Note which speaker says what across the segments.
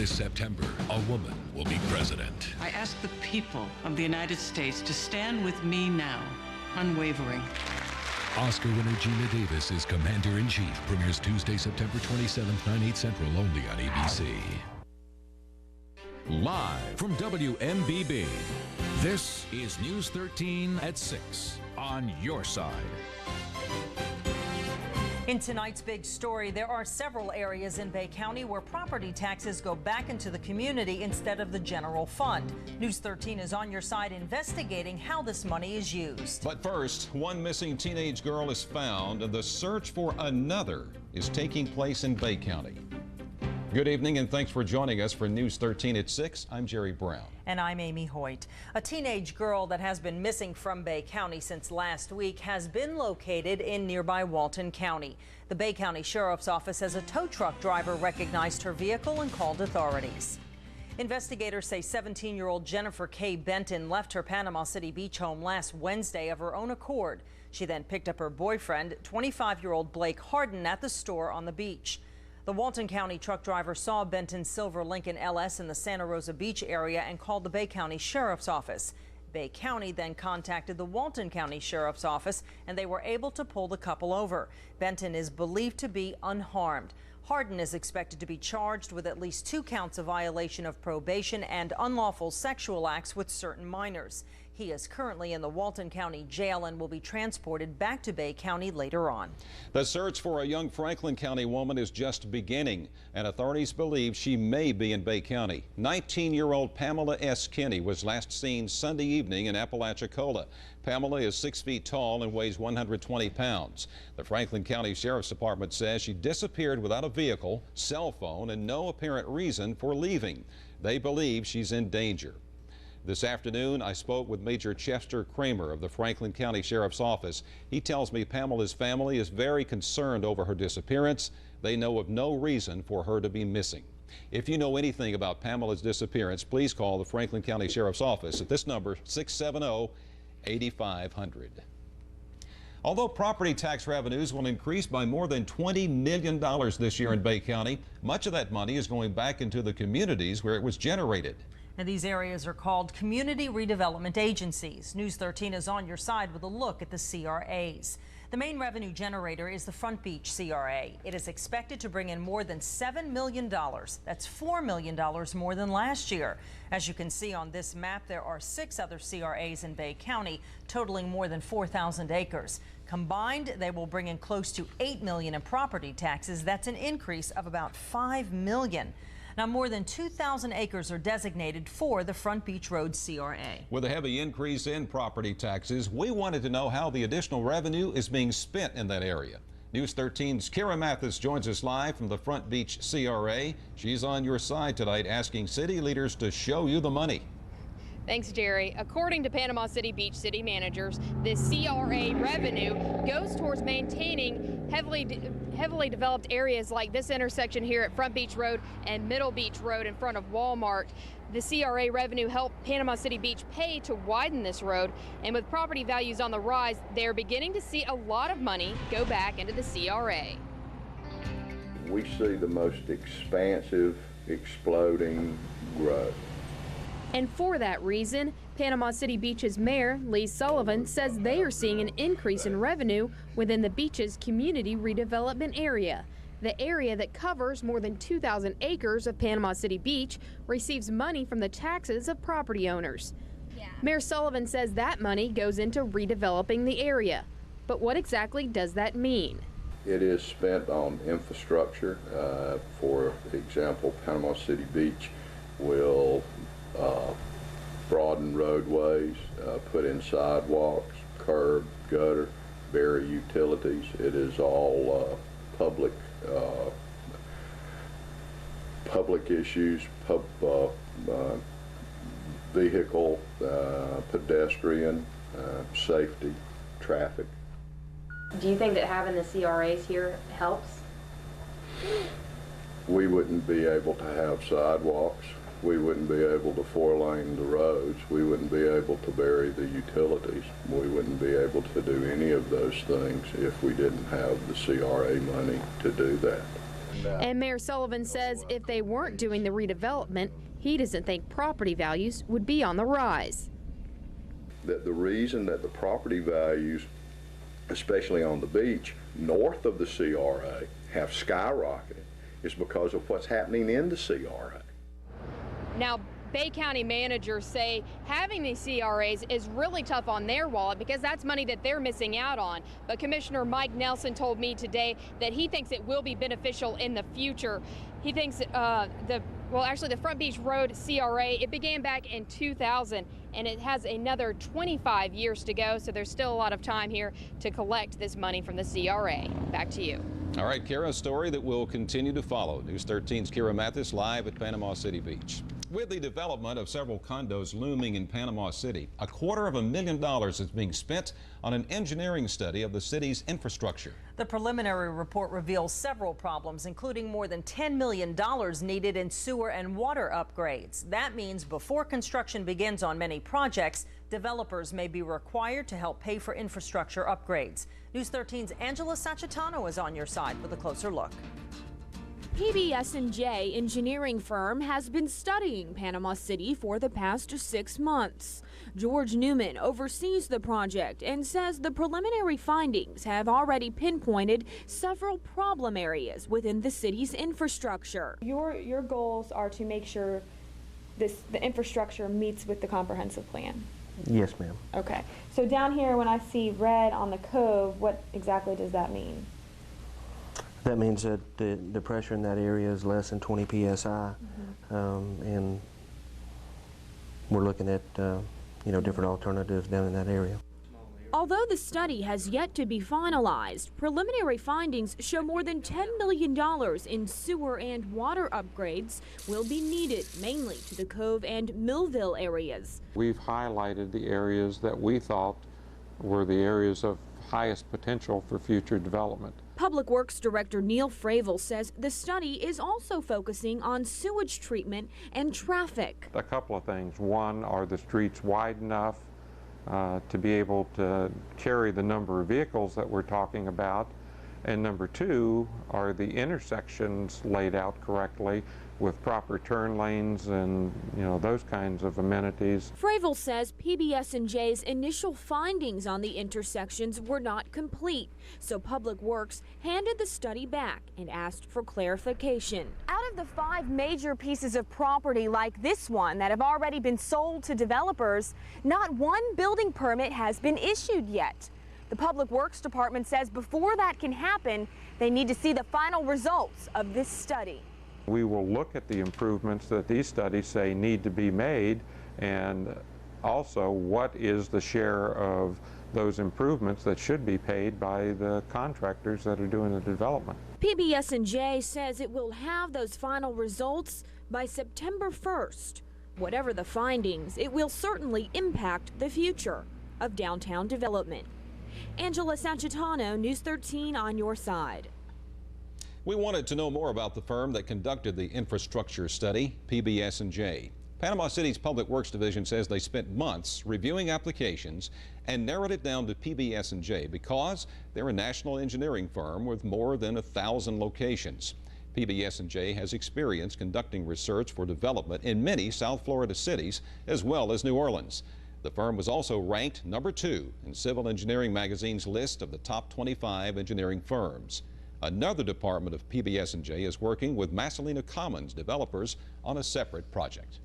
Speaker 1: This September, a woman will be president.
Speaker 2: I ask the people of the United States to stand with me now, unwavering.
Speaker 1: Oscar winner Gina Davis is Commander-in-Chief. Premieres Tuesday, September 27th, 9/8 Central, only on ABC. Live from WMBB, this is News 13 at 6 on your side.
Speaker 3: In tonight's big story, there are several areas in Bay County where property taxes go back into the community instead of the general fund. News 13 is on your side investigating how this money is used.
Speaker 4: But first, one missing teenage girl is found, and the search for another is taking place in Bay County. Good evening, and thanks for joining us for News 13 at 6. I'm Jerry Brown.
Speaker 3: And I'm Amy Hoyt. A teenage girl that has been missing from Bay County since last week has been located in nearby Walton County. The Bay County Sheriff's Office says a tow truck driver recognized her vehicle and called authorities. Investigators say 17-year-old Jennifer K. Benton left her Panama City beach home last Wednesday of her own accord. She then picked up her boyfriend, 25-year-old Blake Harden, at the store on the beach. The Walton County truck driver saw Benton's silver Lincoln LS in the Santa Rosa Beach area and called the Bay County Sheriff's Office. Bay County then contacted the Walton County Sheriff's Office, and they were able to pull the couple over. Benton is believed to be unharmed. Harden is expected to be charged with at least 2 counts of violation of probation and unlawful sexual acts with certain minors. He is currently in the Walton County Jail and will be transported back to Bay County later on.
Speaker 4: The search for a young Franklin County woman is just beginning, and authorities believe she may be in Bay County. 19-year-old Pamela S. Kinney was last seen Sunday evening in Apalachicola. Pamela is 6 feet tall and weighs 120 pounds. The Franklin County Sheriff's Department says she disappeared without a vehicle, cell phone, and no apparent reason for leaving. They believe she's in danger. This afternoon, I spoke with Major Chester Kramer of the Franklin County Sheriff's Office. He tells me Pamela's family is very concerned over her disappearance. They know of no reason for her to be missing. If you know anything about Pamela's disappearance, please call the Franklin County Sheriff's Office at this number, 670-8500. Although property tax revenues will increase by more than $20 million this year in Bay County, much of that money is going back into the communities where it was generated.
Speaker 3: Now, these areas are called Community Redevelopment Agencies. News 13 is on your side with a look at the CRAs. The main revenue generator is the Front Beach CRA. It is expected to bring in more than $7 million. That's $4 million more than last year. As you can see on this map, there are 6 other CRAs in Bay County, totaling more than 4,000 acres. Combined, they will bring in close to $8 million in property taxes. That's an increase of about $5 million. Now, more than 2,000 acres are designated for the Front Beach Road CRA.
Speaker 4: With a heavy increase in property taxes, we wanted to know how the additional revenue is being spent in that area. News 13's Kira Mathis joins us live from the Front Beach CRA. She's on your side tonight, asking city leaders to show you the money.
Speaker 5: Thanks, Jerry. According to Panama City Beach city managers, this CRA revenue goes towards maintaining heavily developed areas like this intersection here at Front Beach Road and Middle Beach Road in front of Walmart. The CRA revenue helped Panama City Beach pay to widen this road, and with property values on the rise, they're beginning to see a lot of money go back into the CRA.
Speaker 6: We see the most expansive, exploding growth.
Speaker 5: And for that reason, Panama City Beach's mayor, Lee Sullivan, says they are seeing an increase in revenue within the beach's community redevelopment area. The area that covers more than 2,000 acres of Panama City Beach receives money from the taxes of property owners. Mayor Sullivan says that money goes into redeveloping the area. But what exactly does that mean?
Speaker 6: It is spent on infrastructure. For example, Panama City Beach will broaden roadways, put in sidewalks, curb, gutter, bury utilities. It is all public issues, vehicle, pedestrian, safety, traffic.
Speaker 5: Do you think that having the CRAs here helps?
Speaker 6: We wouldn't be able to have sidewalks. We wouldn't be able to four-lane the roads. We wouldn't be able to bury the utilities. We wouldn't be able to do any of those things if we didn't have the CRA money to do that.
Speaker 5: And Mayor Sullivan says if they weren't doing the redevelopment, he doesn't think property values would be on the rise.
Speaker 6: That the reason that the property values, especially on the beach, north of the CRA, have skyrocketed is because of what's happening in the CRA.
Speaker 5: Now, Bay County managers say having these CRAs is really tough on their wallet because that's money that they're missing out on. But Commissioner Mike Nelson told me today that he thinks it will be beneficial in the future. He thinks the Front Beach Road CRA, it began back in 2000 and it has another 25 years to go. So there's still a lot of time here to collect this money from the CRA. Back to you.
Speaker 4: All right, Kara, a story that will continue to follow. News 13's Kara Mathis live at Panama City Beach. With the development of several condos looming in Panama City, $250,000 is being spent on an engineering study of the city's infrastructure.
Speaker 3: The preliminary report reveals several problems, including more than $10 million needed in sewer and water upgrades. That means before construction begins on many projects, developers may be required to help pay for infrastructure upgrades. News 13's Angela Sacitano is on your side with a closer look.
Speaker 7: PBS&J engineering firm has been studying Panama City for the past 6 months. George Newman oversees the project and says the preliminary findings have already pinpointed several problem areas within the city's infrastructure.
Speaker 8: Your goals are to make sure the infrastructure meets with the comprehensive plan.
Speaker 9: Yes, ma'am.
Speaker 8: Okay. So down here when I see red on the cove, what exactly does that mean?
Speaker 9: That means that the pressure in that area is less than 20 psi, and we're looking at different alternatives down in that area.
Speaker 7: Although the study has yet to be finalized, preliminary findings show more than $10 million in sewer and water upgrades will be needed, mainly to the Cove and Millville areas.
Speaker 10: We've highlighted the areas that we thought were the areas of highest potential for future development.
Speaker 7: Public Works Director Neil Fravel says the study is also focusing on sewage treatment and traffic.
Speaker 10: A couple of things. One, are the streets wide enough to be able to carry the number of vehicles that we're talking about? And number two, are the intersections laid out correctly with proper turn lanes and those kinds of amenities?
Speaker 7: Fravel says PBS&J's initial findings on the intersections were not complete, so Public Works handed the study back and asked for clarification.
Speaker 11: Out of the 5 major pieces of property like this one that have already been sold to developers, not one building permit has been issued yet. The Public Works Department says before that can happen, they need to see the final results of this study.
Speaker 10: We will look at the improvements that these studies say need to be made, and also what is the share of those improvements that should be paid by the contractors that are doing the development.
Speaker 7: PBS&J says it will have those final results by September 1st. Whatever the findings, it will certainly impact the future of downtown development. Angela Sacitano, News 13 on your side.
Speaker 4: We wanted to know more about the firm that conducted the infrastructure study, PBS&J. Panama City's Public Works Division says they spent months reviewing applications and narrowed it down to PBS&J because they're a national engineering firm with more than 1,000 locations. PBS&J has experience conducting research for development in many South Florida cities as well as New Orleans. The firm was also ranked number 2 in Civil Engineering Magazine's list of the top 25 engineering firms. Another department of PBS&J is working with Masalina Commons developers on a separate project.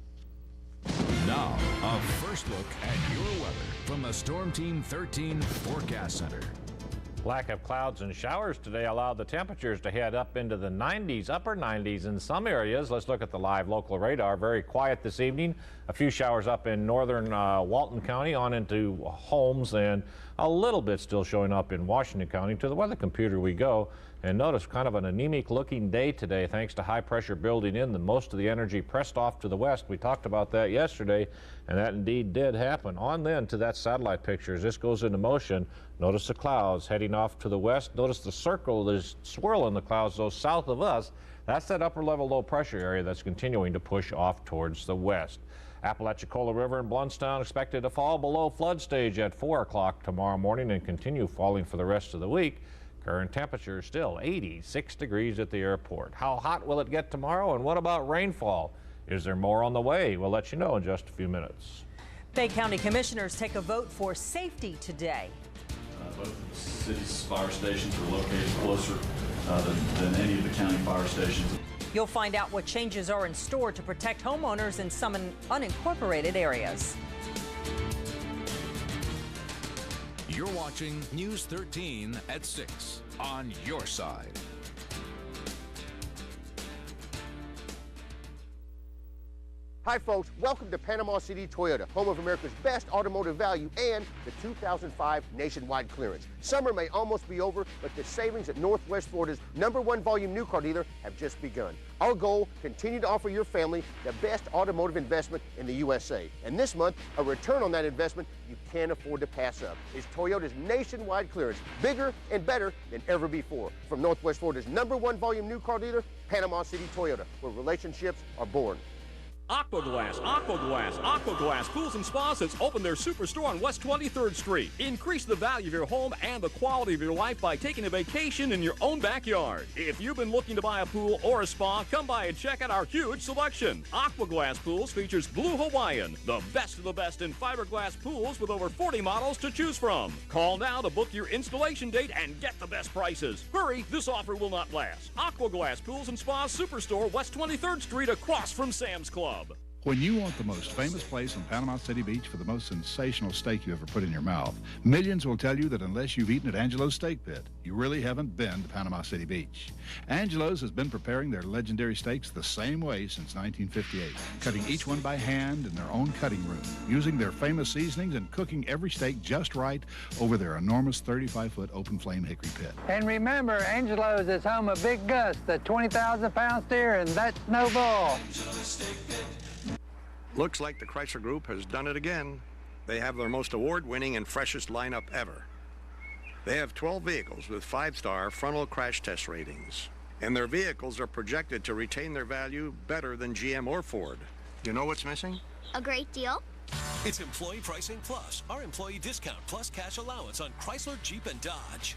Speaker 1: Now, a first look at your weather from the Storm Team 13 Forecast Center.
Speaker 12: Lack of clouds and showers today allowed the temperatures to head up into the 90s, upper 90s in some areas. Let's look at the live local radar. Very quiet this evening. A few showers up in northern Walton County on into Holmes, and a little bit still showing up in Washington County. To the weather computer we go. And notice kind of an anemic looking day today thanks to high pressure building in. Most of the energy pressed off to the west. We talked about that yesterday, and that indeed did happen. On then to that satellite picture as this goes into motion. Notice the clouds heading off to the west. Notice the circle that is swirling the clouds though south of us. That's that upper level low pressure area that's continuing to push off towards the west. Apalachicola River in Bluntstown expected to fall below flood stage at 4 o'clock tomorrow morning and continue falling for the rest of the week. Current temperature still 86 degrees at the airport. How hot will it get tomorrow, and what about rainfall? Is there more on the way? We'll let you know in just a few minutes.
Speaker 3: Bay County commissioners take a vote for safety today.
Speaker 13: Both of the city's fire stations are located closer than any of the county fire stations.
Speaker 3: You'll find out what changes are in store to protect homeowners in some unincorporated areas.
Speaker 1: You're watching News 13 at 6 on your side.
Speaker 14: Hi folks, welcome to Panama City Toyota, home of America's best automotive value and the 2005 nationwide clearance. Summer may almost be over, but the savings at Northwest Florida's #1 volume new car dealer have just begun. Our goal, continue to offer your family the best automotive investment in the USA. And this month, a return on that investment you can't afford to pass up is Toyota's nationwide clearance, bigger and better than ever before. From Northwest Florida's #1 volume new car dealer, Panama City Toyota, where relationships are born.
Speaker 15: Aquaglass Pools and Spas has opened their superstore on West 23rd Street. Increase the value of your home and the quality of your life by taking a vacation in your own backyard. If you've been looking to buy a pool or a spa, come by and check out our huge selection. Aquaglass Pools features Blue Hawaiian, the best of the best in fiberglass pools with over 40 models to choose from. Call now to book your installation date and get the best prices. Hurry, this offer will not last. Aquaglass Pools and Spas Superstore, West 23rd Street, across from Sam's Club.
Speaker 16: When you want the most famous place on Panama City Beach for the most sensational steak you ever put in your mouth, millions will tell you that unless you've eaten at Angelo's Steak Pit, you really haven't been to Panama City Beach. Angelo's has been preparing their legendary steaks the same way since 1958, cutting each one by hand in their own cutting room, using their famous seasonings and cooking every steak just right over their enormous 35-foot open flame hickory pit.
Speaker 17: And remember, Angelo's is home of Big Gus, the 20,000-pound steer, and that's no bull.
Speaker 18: Looks like the Chrysler Group has done it again. They have their most award-winning and freshest lineup ever. They have 12 vehicles with 5-star frontal crash test ratings. And their vehicles are projected to retain their value better than GM or Ford. You know what's missing?
Speaker 19: A great deal.
Speaker 20: It's Employee Pricing Plus, our employee discount plus cash allowance on Chrysler, Jeep, and Dodge.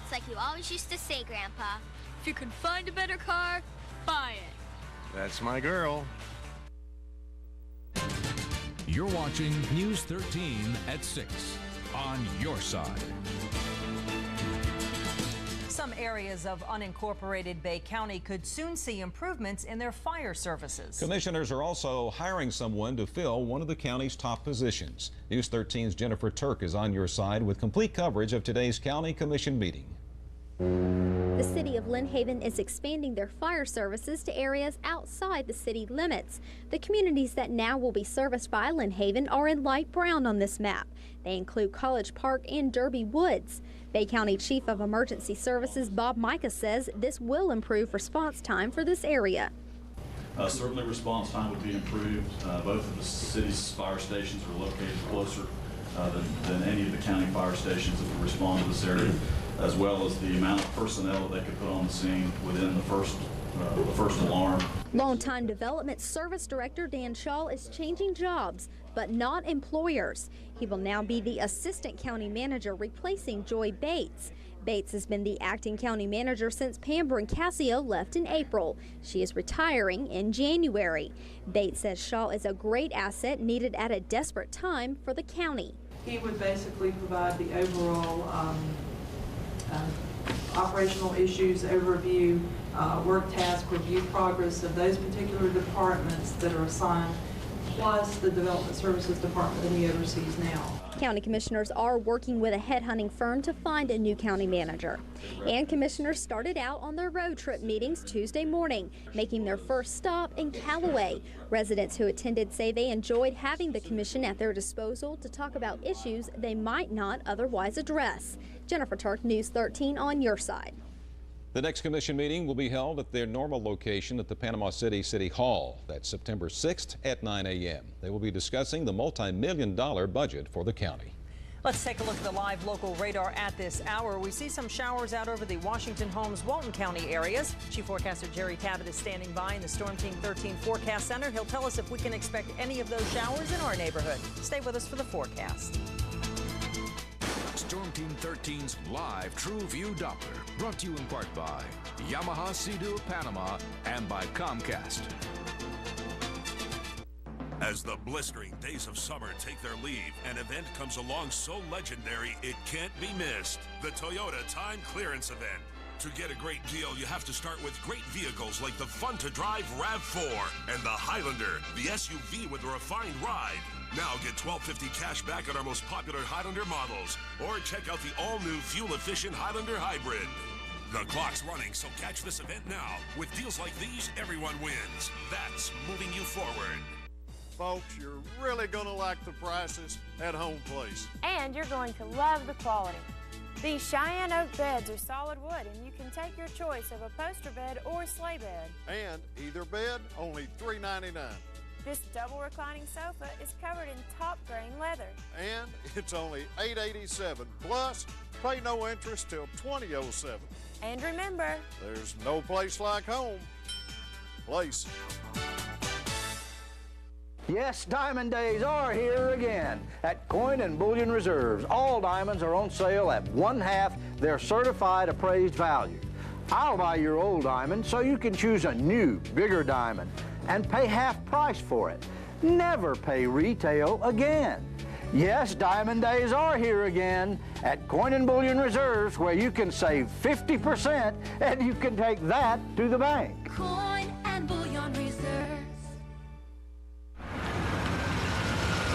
Speaker 19: It's like you always used to say, Grandpa. If you can find a better car, buy it.
Speaker 18: That's my girl.
Speaker 1: You're watching News 13 at 6 on your side.
Speaker 3: Some areas of unincorporated Bay County could soon see improvements in their fire services.
Speaker 4: Commissioners are also hiring someone to fill one of the county's top positions. News 13's Jennifer Turk is on your side with complete coverage of today's County Commission meeting.
Speaker 21: The city of Lynn Haven is expanding their fire services to areas outside the city limits. The communities that now will be serviced by Lynn Haven are in light brown on this map. They include College Park and Derby Woods. Bay County Chief of Emergency Services Bob Micah says this will improve response time for this area.
Speaker 13: Certainly response time would be improved. Both of the city's fire stations are located closer than any of the county fire stations that would respond to this area, as well as the amount of personnel that they could put on the scene within the first alarm.
Speaker 21: Longtime Development Service Director Dan Shaw is changing jobs, but not employers. He will now be the Assistant County Manager, replacing Joy Bates. Bates has been the acting county manager since Pam Brincasio left in April. She is retiring in January. Bates says Shaw is a great asset needed at a desperate time for the county.
Speaker 22: He would basically provide the overall operational issues overview, work task review progress of those particular departments that are assigned, plus the development services department that he oversees now.
Speaker 21: County commissioners are working with a headhunting firm to find a new county manager. And commissioners started out on their road trip meetings Tuesday morning, making their first stop in Callaway. Residents who attended say they enjoyed having the commission at their disposal to talk about issues they might not otherwise address. Jennifer Turk, News 13 on your side.
Speaker 4: The next commission meeting will be held at their normal location at the Panama City City Hall. That's September 6th at 9 a.m. They will be discussing the multi-million-dollar budget for the county.
Speaker 3: Let's take a look at the live local radar at this hour. We see some showers out over the Washington, Holmes, Walton County areas. Chief Forecaster Jerry Tabbitt is standing by in the Storm Team 13 Forecast Center. He'll tell us if we can expect any of those showers in our neighborhood. Stay with us for the forecast.
Speaker 1: Storm
Speaker 2: 1913's live True View Doppler. Brought to you in part by Yamaha Sea-Doo of Panama and by Comcast.
Speaker 6: As the blistering days of summer take their leave, an event comes along so legendary it can't be missed. The Toyota Time Clearance Event. To get a great deal, you have to start with great vehicles like the fun-to-drive RAV4 and the Highlander, the SUV with a refined ride. Now get $1,250 cash back on our most popular Highlander models, or check out the all-new fuel-efficient Highlander Hybrid. The clock's running, so catch this event now. With deals like these, everyone wins. That's moving you forward.
Speaker 23: Folks, you're really going to like the prices at Home Place.
Speaker 24: And you're going to love the quality. These Cheyenne oak beds are solid wood, and you can take your choice of a poster bed or sleigh bed.
Speaker 23: And either bed, only $3.99.
Speaker 24: This double reclining sofa is covered in top grain leather.
Speaker 23: And it's only $887. Plus, pay no interest till 2007.
Speaker 24: And remember,
Speaker 23: there's no place like home. Place.
Speaker 17: Yes, Diamond Days are here again at Coin and Bullion Reserves. All diamonds are on sale at 1/2 their certified appraised value. I'll buy your old diamond so you can choose a new, bigger diamond and pay half price for it. Never pay retail again. Yes, Diamond Days are here again at Coin and Bullion Reserves, where you can save 50% and you can take that to the bank.
Speaker 25: Coin and Bullion Reserves.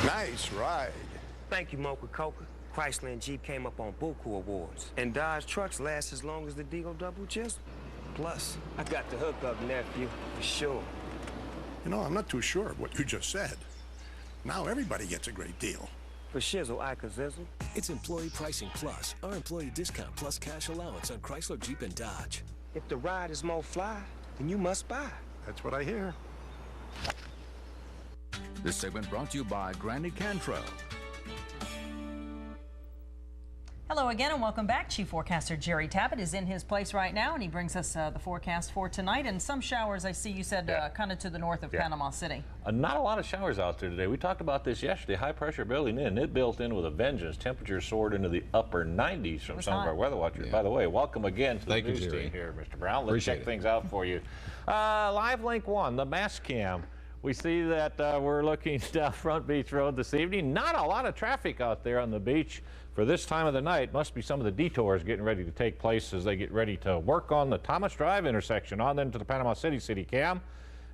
Speaker 18: Nice ride.
Speaker 26: Thank you, Mocha Coca. Chrysler and Jeep came up on Buku Awards. And Dodge trucks last as long as the Deagle Double Chisel. Plus, I got the hookup, nephew, for sure.
Speaker 18: You know, I'm not too sure of what you just said. Now everybody gets a great deal.
Speaker 26: For shizzle, I can zizzle.
Speaker 20: It's Employee Pricing Plus, our employee discount plus cash allowance on Chrysler, Jeep, and Dodge.
Speaker 26: If the ride is more fly, then you must buy.
Speaker 18: That's what I hear.
Speaker 2: This segment brought to you by Granny Cantrell.
Speaker 3: Hello again and welcome back. Chief Forecaster Jerry Tabbett is in his place right now, and he brings us the forecast for tonight. And some showers, I see you said, kind of to the north of Panama City.
Speaker 12: Not a lot of showers out there today. We talked about this yesterday. High pressure building in. It built in with a vengeance. Temperatures soared into the upper 90s from some of our weather watchers. By the way, welcome again to the news team here, Mr. Brown. Let's check things out for you. Live Link 1, the mass cam. We see that we're looking down Front Beach Road this evening. Not a lot of traffic out there on the beach for this time of the night. Must be some of the detours getting ready to take place as they get ready to work on the Thomas Drive intersection. On then to the Panama City cam.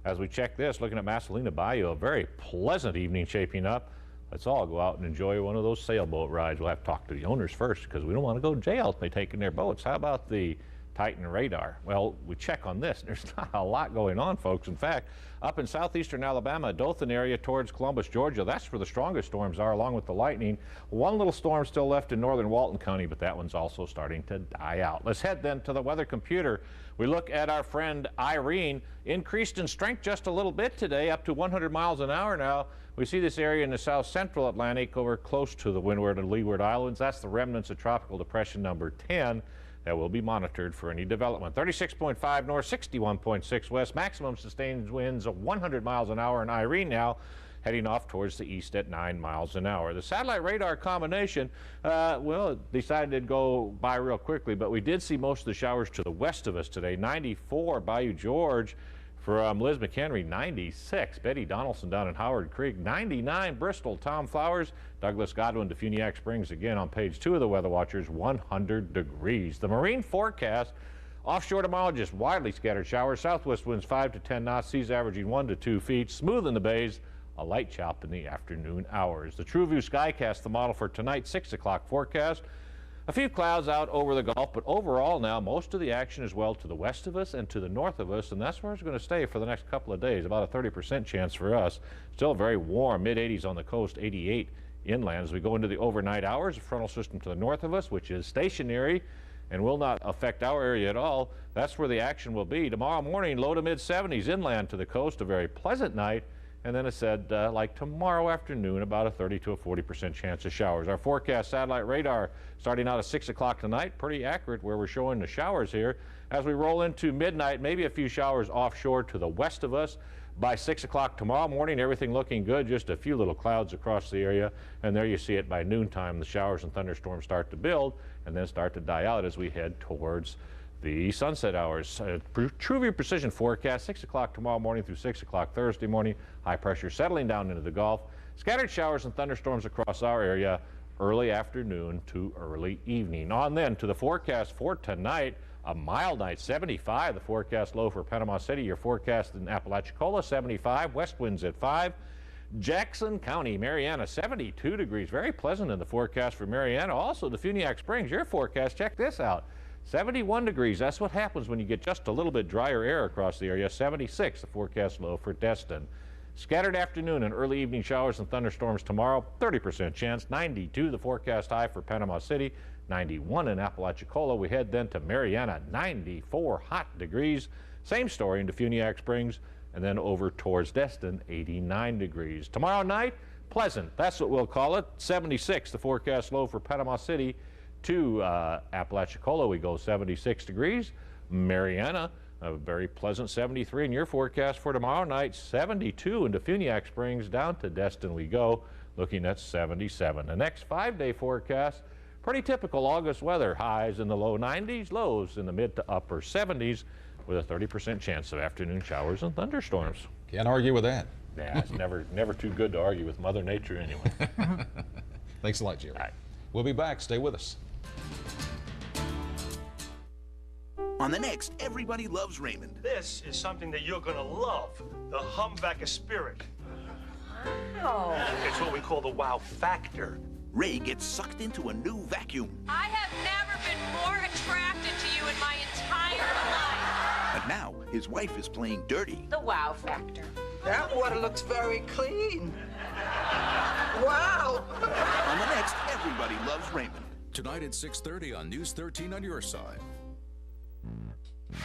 Speaker 12: As we check this, looking at Masalina Bayou, a very pleasant evening shaping up. Let's all go out and enjoy one of those sailboat rides. We'll have to talk to the owners first because we don't want to go to jail if they're taking their boats. How about the Titan radar? Well, we check on this. There's not a lot going on, folks. In fact, up in southeastern Alabama, Dothan area towards Columbus, Georgia, that's where the strongest storms are, along with the lightning. One little storm still left in northern Walton County, but that one's also starting to die out. Let's head then to the weather computer. We look at our friend Irene, increased in strength just a little bit today, up to 100 miles an hour now. We see this area in the south central Atlantic over close to the Windward and Leeward Islands. That's the remnants of tropical depression number 10. That will be monitored for any development. 36.5 north, 61.6 west, maximum sustained winds of 100 miles an hour in Irene now, heading off towards the east at 9 miles an hour. The satellite radar combination, well, it decided to go by real quickly, but we did see most of the showers to the west of us today. 94 Bayou George from Liz McHenry, 96. Betty Donaldson down in Howard Creek, 99. Bristol, Tom Flowers, Douglas Godwin to Funiac Springs, again on page 2 of the Weather Watchers, 100 degrees. The marine forecast, offshore tomorrow, just widely scattered showers. Southwest winds 5 to 10 knots, seas averaging 1 to 2 feet. Smooth in the bays, a light chop in the afternoon hours. The TrueView Skycast, the model for tonight's 6 o'clock forecast. A few clouds out over the Gulf, but overall now most of the action is well to the west of us and to the north of us, and that's where it's going to stay for the next couple of days. About a 30% chance for us. Still very warm, mid-80s on the coast, 88 inland. As we go into the overnight hours, a frontal system to the north of us, which is stationary and will not affect our area at all. That's where the action will be. Tomorrow morning, low to mid-70s inland to the coast, a very pleasant night. And then it said, like tomorrow afternoon, about a 30 to a 40% chance of showers. Our forecast satellite radar starting out at 6 o'clock tonight, pretty accurate where we're showing the showers here. As we roll into midnight, maybe a few showers offshore to the west of us. By 6 o'clock tomorrow morning, everything looking good, just a few little clouds across the area. And there you see it by noontime, the showers and thunderstorms start to build and then start to die out as we head towards the sunset hours. TrueView Precision forecast, 6 o'clock tomorrow morning through 6 o'clock Thursday morning. High pressure settling down into the Gulf. Scattered showers and thunderstorms across our area early afternoon to early evening. On then to the forecast for tonight. A mild night, 75, the forecast low for Panama City. Your forecast in Apalachicola, 75, west winds at 5. Jackson County, Mariana, 72 degrees. Very pleasant in the forecast for Mariana. Also, the Funiac Springs, your forecast, check this out. 71 degrees. That's what happens when you get just a little bit drier air across the area. 76, the forecast low for Destin. Scattered afternoon and early evening showers and thunderstorms tomorrow, 30% chance. 92, the forecast high for Panama City. 91 in Apalachicola. We head then to Mariana, 94 hot degrees. Same story into Funiac Springs, and then over towards Destin, 89 degrees. Tomorrow night, pleasant. That's what we'll call it. 76, the forecast low for Panama City. To Apalachicola, we go 76 degrees. Mariana, a very pleasant 73 in your forecast for tomorrow night. 72 into Funiac Springs. Down to Destin we go, looking at 77. The next 5-day forecast, pretty typical August weather. Highs in the low 90s, lows in the mid to upper 70s, with a 30% chance of afternoon showers and thunderstorms.
Speaker 4: Can't argue with that.
Speaker 12: Yeah, it's never too good to argue with Mother Nature anyway.
Speaker 4: Thanks a lot, Jerry. We'll be back. Stay with us.
Speaker 5: On the next Everybody Loves Raymond.
Speaker 7: This is something that you're gonna love. The Humvacker Spirit.
Speaker 5: Wow.
Speaker 7: It's what we call the wow factor.
Speaker 5: Ray gets sucked into a new vacuum.
Speaker 8: I have never been more attracted to you in my entire life.
Speaker 5: But now his wife is playing dirty.
Speaker 8: The wow factor.
Speaker 9: That water looks very clean. Wow.
Speaker 5: On the next Everybody Loves Raymond.
Speaker 2: Tonight at 6:30 on News 13 on your side.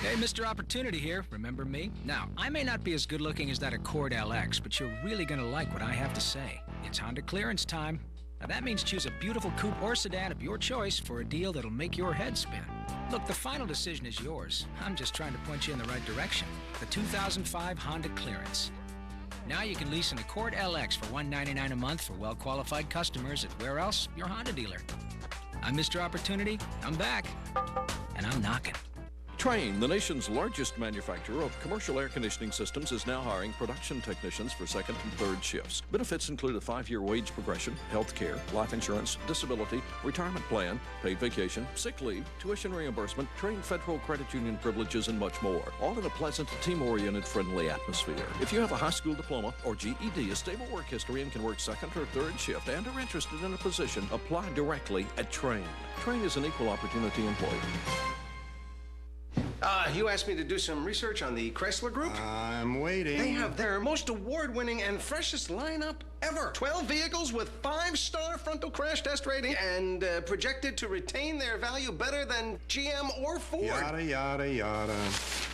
Speaker 10: Hey, Mr. Opportunity here. Remember me? Now, I may not be as good looking as that Accord LX, but you're really gonna like what I have to say. It's Honda clearance time. Now that means choose a beautiful coupe or sedan of your choice for a deal that'll make your head spin. Look, the final decision is yours. I'm just trying to point you in the right direction. The 2005 Honda Clearance. Now you can lease an Accord LX for $199 a month for well-qualified customers at where else? Your Honda dealer. I'm Mr. Opportunity. I'm back. And I'm knocking.
Speaker 11: Trane, the nation's largest manufacturer of commercial air conditioning systems, is now hiring production technicians for second and third shifts. Benefits include a 5-year wage progression, health care, life insurance, disability, retirement plan, paid vacation, sick leave, tuition reimbursement, Trane federal credit union privileges, and much more. All in a pleasant, team-oriented, friendly atmosphere. If you have a high school diploma or GED, a stable work history, and can work second or third shift and are interested in a position, apply directly at Trane. Trane is an equal opportunity employer.
Speaker 27: You asked me to do some research on the Chrysler Group?
Speaker 18: I'm waiting.
Speaker 27: They have their most award-winning and freshest lineup ever. 12 vehicles with 5-star frontal crash test rating and projected to retain their value better than GM or Ford.
Speaker 18: Yada, yada, yada.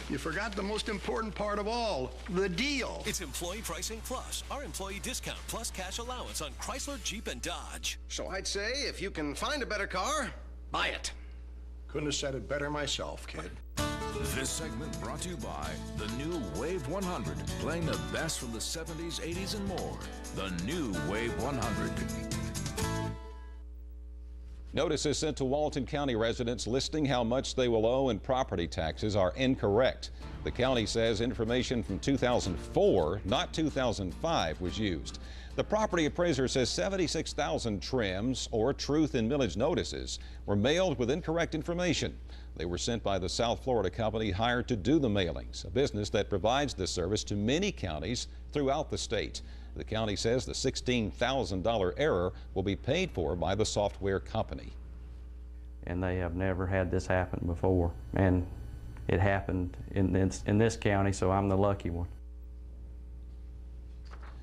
Speaker 18: You forgot the most important part of all, the deal.
Speaker 20: It's Employee Pricing Plus, our employee discount plus cash allowance on Chrysler, Jeep, and Dodge.
Speaker 27: So I'd say if you can find a better car, buy it.
Speaker 18: Couldn't have said it better myself, kid.
Speaker 2: This segment brought to you by the new Wave 100, playing the best from the 70s, 80s, and more. The new Wave 100.
Speaker 4: Notices sent to Walton County residents listing how much they will owe in property taxes are incorrect. The county says information from 2004, not 2005, was used. The property appraiser says 76,000 trims or truth in millage notices were mailed with incorrect information. They were sent by the South Florida company hired to do the mailings, a business that provides this service to many counties throughout the state. The county says the $16,000 error will be paid for by the software company.
Speaker 28: And they have never had this happen before. And it happened in this county, so I'm the lucky one.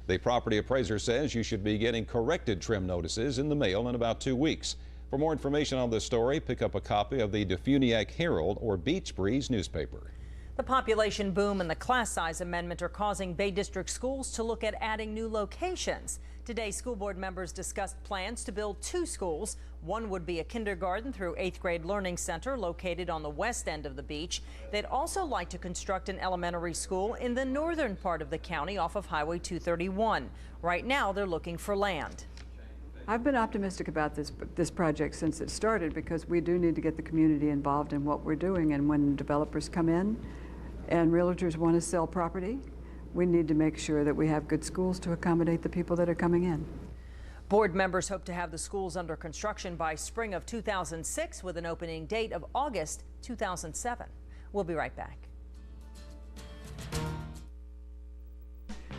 Speaker 4: The property appraiser says you should be getting corrected trim notices in the mail in about 2 weeks. For more information on this story, pick up a copy of the Defuniak Herald or Beach Breeze newspaper.
Speaker 3: The population boom and the class size amendment are causing Bay District schools to look at adding new locations. Today, school board members discussed plans to build 2 schools, One would be a kindergarten through 8th grade learning center located on the west end of the beach. They'd also like to construct an elementary school in the northern part of the county off of Highway 231. Right now, they're looking for land.
Speaker 1: I've been optimistic about this project since it started because we do need to get the community involved in what we're doing. And when developers come in and realtors want to sell property, we need to make sure that we have good schools to accommodate the people that are coming in.
Speaker 3: Board members hope to have the schools under construction by spring of 2006 with an opening date of August 2007. We'll be right back.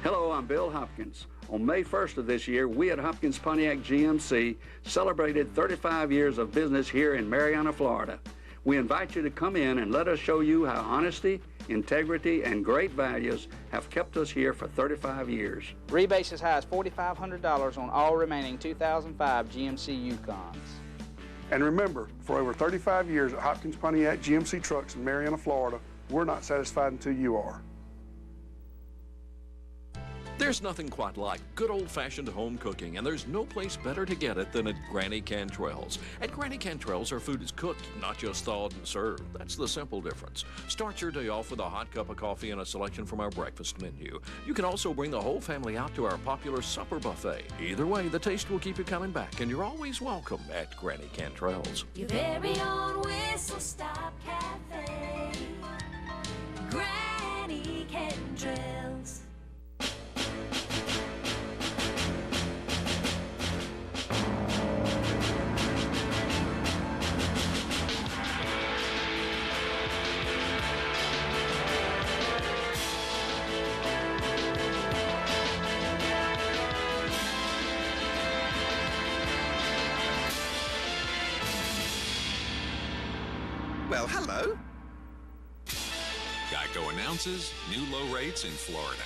Speaker 13: Hello, I'm Bill Hopkins. On May 1st of this year, we at Hopkins Pontiac GMC celebrated 35 years of business here in Marianna, Florida. We invite you to come in and let us show you how honesty, integrity, and great values have kept us here for 35 years.
Speaker 14: Rebates as high as $4,500 on all remaining 2005 GMC Yukons.
Speaker 15: And remember, for over 35 years at Hopkins Pontiac GMC Trucks in Marianna, Florida, we're not satisfied until you are.
Speaker 11: There's nothing quite like good old-fashioned home cooking, and there's no place better to get it than at Granny Cantrell's. At Granny Cantrell's, our food is cooked, not just thawed and served. That's the simple difference. Start your day off with a hot cup of coffee and a selection from our breakfast menu. You can also bring the whole family out to our popular supper buffet. Either way, the taste will keep you coming back, and you're always welcome at Granny Cantrell's.
Speaker 25: Your very own Whistle Stop Cafe. Granny Cantrell's.
Speaker 27: Well, hello.
Speaker 16: Geico announces new low rates in Florida.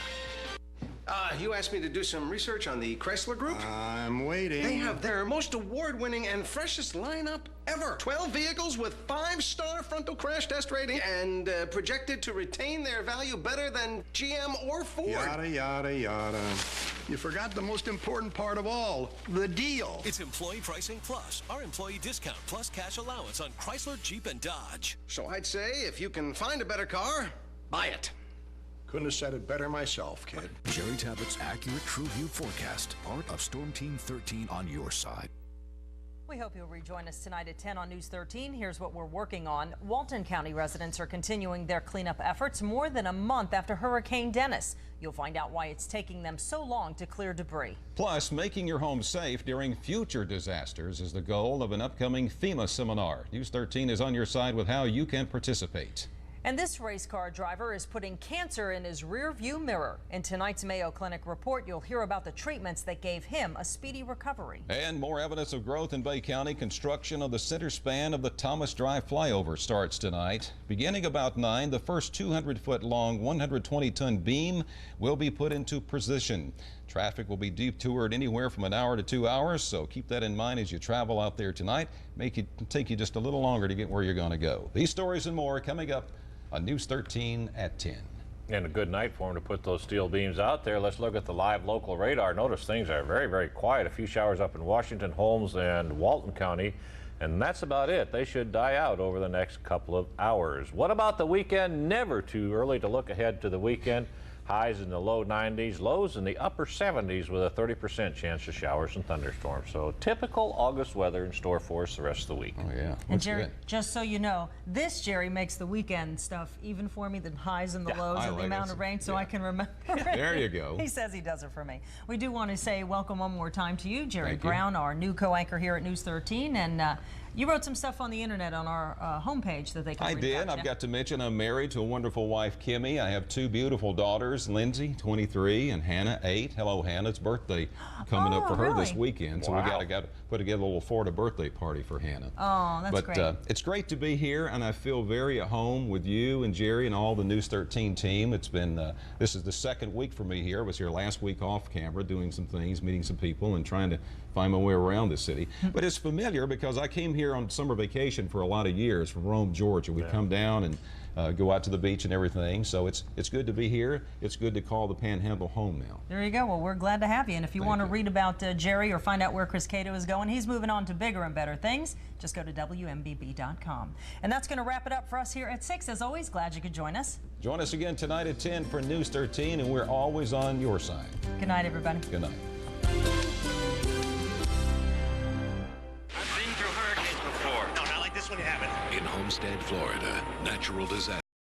Speaker 27: You asked me to do some research on the Chrysler Group?
Speaker 18: I'm waiting.
Speaker 27: They have their most award-winning and freshest lineup ever. 12 vehicles with 5-star frontal crash test rating and projected to retain their value better than GM or Ford.
Speaker 18: Yada, yada, yada. You forgot the most important part of all, the deal.
Speaker 20: It's Employee Pricing Plus, our employee discount plus cash allowance on Chrysler, Jeep, and Dodge.
Speaker 27: So I'd say if you can find a better car, buy it.
Speaker 18: Couldn't have said it better myself, kid.
Speaker 2: Jerry Tablett's accurate True View forecast, part of Storm Team 13 on your side.
Speaker 3: We hope you'll rejoin us tonight at 10 on News 13. Here's what we're working on. Walton County residents are continuing their cleanup efforts more than a month after Hurricane Dennis. You'll find out why it's taking them so long to clear debris.
Speaker 4: Plus, making your home safe during future disasters is the goal of an upcoming FEMA seminar. News 13 is on your side with how you can participate.
Speaker 3: And this race car driver is putting cancer in his rear view mirror. In tonight's Mayo Clinic report, you'll hear about the treatments that gave him a speedy recovery.
Speaker 4: And more evidence of growth in Bay County. Construction of the center span of the Thomas Drive flyover starts tonight. Beginning about 9, the first 200-foot-long, 120-ton beam will be put into position. Traffic will be detoured anywhere from an hour to 2 hours, so keep that in mind as you travel out there tonight. Take you just a little longer to get where you're going to go. These stories and more coming up on News 13 at 10.
Speaker 12: And a good night for them to put those steel beams out there. Let's look at the live local radar. Notice things are very, very quiet. A few showers up in Washington, Holmes, and Walton County. And that's about it. They should die out over the next couple of hours. What about the weekend? Never too early to look ahead to the weekend. Highs in the low 90s, lows in the upper 70s with a 30% chance of showers and thunderstorms. So typical August weather in store for us the rest of the week.
Speaker 4: Oh, yeah.
Speaker 3: And Jerry, just so you know, this Jerry makes the weekend stuff even for me, the highs and the lows and the amount of rain, so I can remember.
Speaker 4: There you go.
Speaker 3: He says he does it for me. We do want to say welcome one more time to you, Jerry Brown, our new co-anchor here at News 13. And you wrote some stuff on the internet on our homepage that they can read.
Speaker 4: I did. I've got to mention I'm married to a wonderful wife, Kimmy. I have 2 beautiful daughters, Lindsay, 23, and Hannah, 8. Hello, Hannah's birthday coming up for her this weekend. So we got to put together a little Florida birthday party for Hannah.
Speaker 3: Oh, that's great.
Speaker 4: But it's great to be here, and I feel very at home with you and Jerry and all the News 13 team. It's been, this is the second week for me here. I was here last week off camera doing some things, meeting some people, and trying to find my way around the city. But it's familiar because I came here here on summer vacation for a lot of years from Rome, Georgia. We come down and go out to the beach and everything. So it's good to be here. It's good to call the Panhandle home now.
Speaker 3: There you go. Well, we're glad to have you. And if you want to read about Jerry or find out where Chris Cato is going, he's moving on to bigger and better things. Just go to WMBB.com. And that's going to wrap it up for us here at 6. As always, glad you could join us.
Speaker 4: Join us again tonight at 10 for News 13, and we're always on your side.
Speaker 3: Good night, everybody.
Speaker 4: Good night.
Speaker 7: I've been through hurricanes before. No, not like this one you haven't.
Speaker 16: In Homestead, Florida, natural disaster.